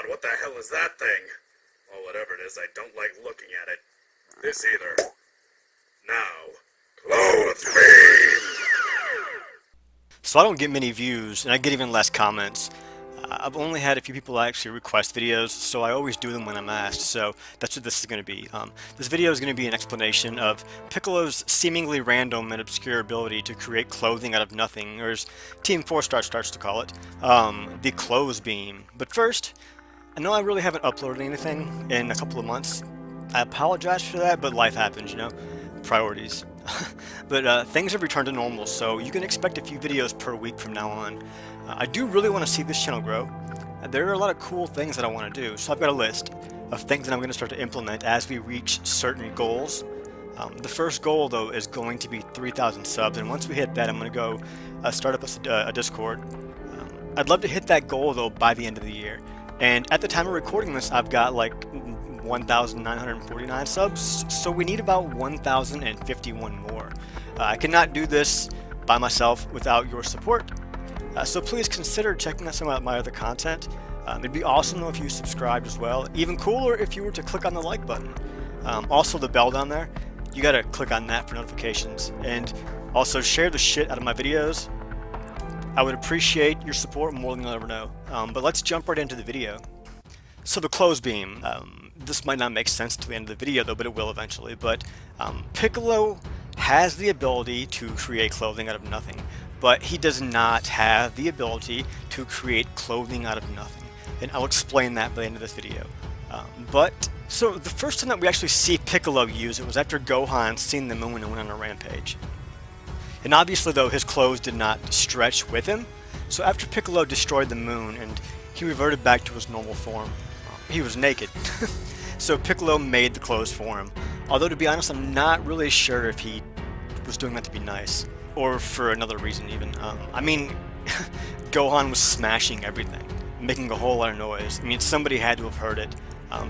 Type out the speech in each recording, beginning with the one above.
God, what the hell is that thing? Well, whatever it is, I don't like looking at it. This either. Now, clothes beam! So I don't get many views, and I get even less comments. I've only had a few people actually request videos, so I always do them when I'm asked, so that's what this is going to be. This video is going to be an explanation of Piccolo's seemingly random and obscure ability to create clothing out of nothing, or as Team 4 starts to call it, the clothes beam. But first, I know I really haven't uploaded anything in a couple of months. I apologize for that, but life happens, you know? Priorities. But things have returned to normal, so you can expect a few videos per week from now on. I do really want to see this channel grow. There are a lot of cool things that I want to do, so I've got a list of things that I'm going to start to implement as we reach certain goals. The first goal, though, is going to be 3,000 subs, and once we hit that, I'm going to go start up a Discord. I'd love to hit that goal, though, by the end of the year. And at the time of recording this, I've got like 1,949 subs, so we need about 1,051 more. I cannot do this by myself without your support, so please consider checking out some of my other content. It'd be awesome though if you subscribed as well. Even cooler if you were to click on the like button. Also the bell down there, you gotta click on that for notifications, and also share the shit out of my videos. I would appreciate your support more than you'll ever know. But let's jump right into the video. So the clothes beam. This might not make sense to the end of the video though, but it will eventually. But Piccolo has the ability to create clothing out of nothing, but he does not have the ability to create clothing out of nothing. And I'll explain that by the end of this video. So the first time that we actually see Piccolo use it was after Gohan seen the moon and went on a rampage. And obviously though, his clothes did not stretch with him. So after Piccolo destroyed the moon and he reverted back to his normal form, he was naked. So Piccolo made the clothes for him. Although to be honest, I'm not really sure if he was doing that to be nice, or for another reason even. I mean, Gohan was smashing everything, making a whole lot of noise. I mean, somebody had to have heard it.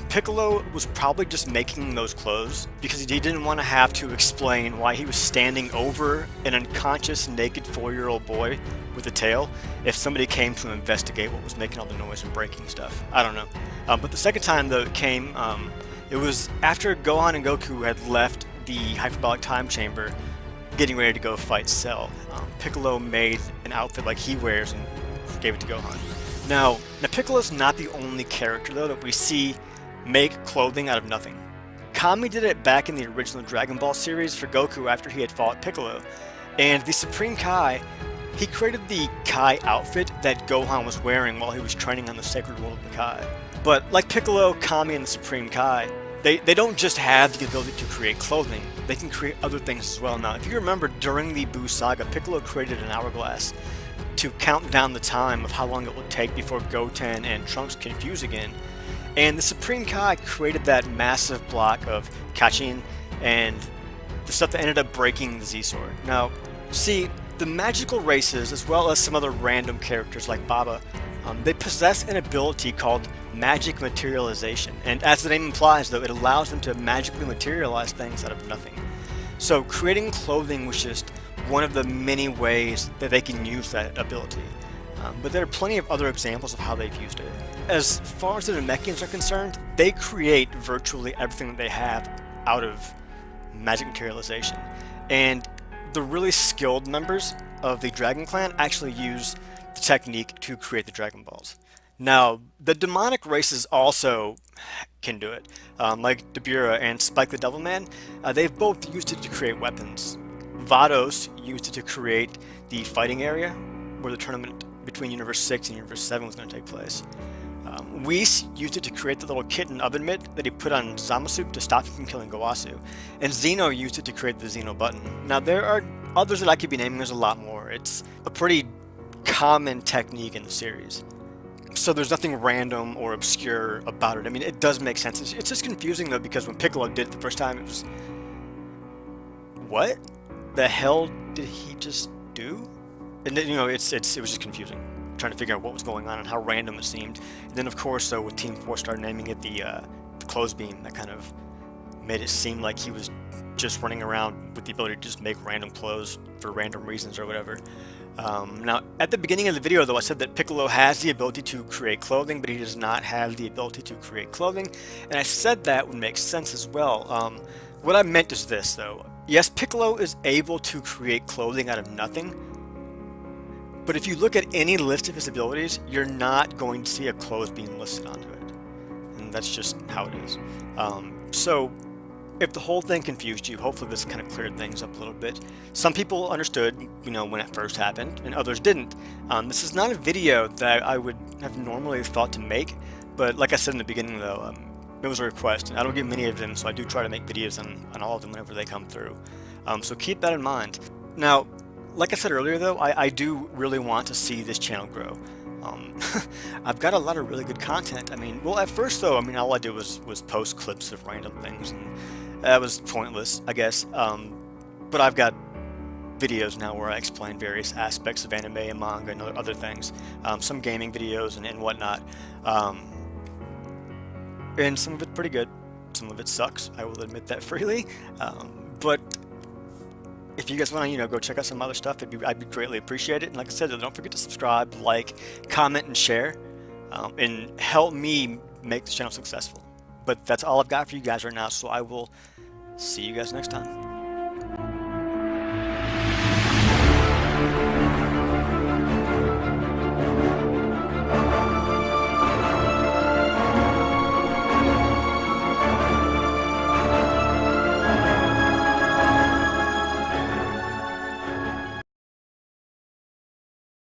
Piccolo was probably just making those clothes because he didn't want to have to explain why he was standing over an unconscious naked 4-year-old boy with a tail if somebody came to investigate what was making all the noise and breaking stuff. I don't know. But the second time though it came, it was after Gohan and Goku had left the hyperbolic time chamber getting ready to go fight Cell. Piccolo made an outfit like he wears and gave it to Gohan. Now Piccolo's not the only character though that we see make clothing out of nothing. Kami did it back in the original Dragon Ball series for Goku after he had fought Piccolo. And the Supreme Kai, he created the Kai outfit that Gohan was wearing while he was training on the sacred world of the Kai. But like Piccolo, Kami, and the Supreme Kai, they don't just have the ability to create clothing, they can create other things as well. Now if you remember during the Buu Saga, Piccolo created an hourglass to count down the time of how long it would take before Goten and Trunks can fuse again. And the Supreme Kai created that massive block of Kachin and the stuff that ended up breaking the Z-Sword. Now, see, the magical races, as well as some other random characters like Baba, they possess an ability called Magic Materialization. And as the name implies, though, it allows them to magically materialize things out of nothing. So creating clothing was just one of the many ways that they can use that ability. But there are plenty of other examples of how they've used it. As far as the Namekians are concerned, they create virtually everything that they have out of Magic Materialization. And the really skilled members of the Dragon Clan actually use the technique to create the Dragon Balls. Now, the demonic races also can do it. Like Dabura and Spike the Devilman, they've both used it to create weapons. Vados used it to create the fighting area where the tournament between Universe 6 and Universe 7 was going to take place. Whis used it to create the little kitten oven mitt that he put on Zamasu to stop him from killing Gowasu. And Zeno used it to create the Zeno Button. Now there are others that I could be naming, there's a lot more. It's a pretty common technique in the series. So there's nothing random or obscure about it. I mean, it does make sense. It's just confusing though, because when Piccolo did it the first time, it was... what the hell did he just do? And then, you know, it was just confusing, trying to figure out what was going on and how random it seemed. And then, of course, so with Team 4 started naming it the clothes beam, that kind of made it seem like he was just running around with the ability to just make random clothes for random reasons or whatever. Now, at the beginning of the video, though, I said that Piccolo has the ability to create clothing, but he does not have the ability to create clothing, and I said that would make sense as well. What I meant is this, though. Yes, Piccolo is able to create clothing out of nothing, but if you look at any list of his abilities, you're not going to see a clothes being listed onto it, and that's just how it is. So, if the whole thing confused you, hopefully this kind of cleared things up a little bit. Some people understood, when it first happened, and others didn't. This is not a video that I would have normally thought to make, but like I said in the beginning, though, it was a request, and I don't get many of them, so I do try to make videos on all of them whenever they come through. So keep that in mind. Now, like I said earlier, though, I do really want to see this channel grow. I've got a lot of really good content. Well, at first, though, all I did was post clips of random things, and that was pointless, I guess. But I've got videos now where I explain various aspects of anime and manga and other things, some gaming videos and whatnot. And some of it's pretty good, some of it sucks, I will admit that freely. But if you guys want to, go check out some other stuff, I'd be greatly appreciated. And like I said, don't forget to subscribe, like, comment, and share, and help me make this channel successful. But that's all I've got for you guys right now, so I will see you guys next time.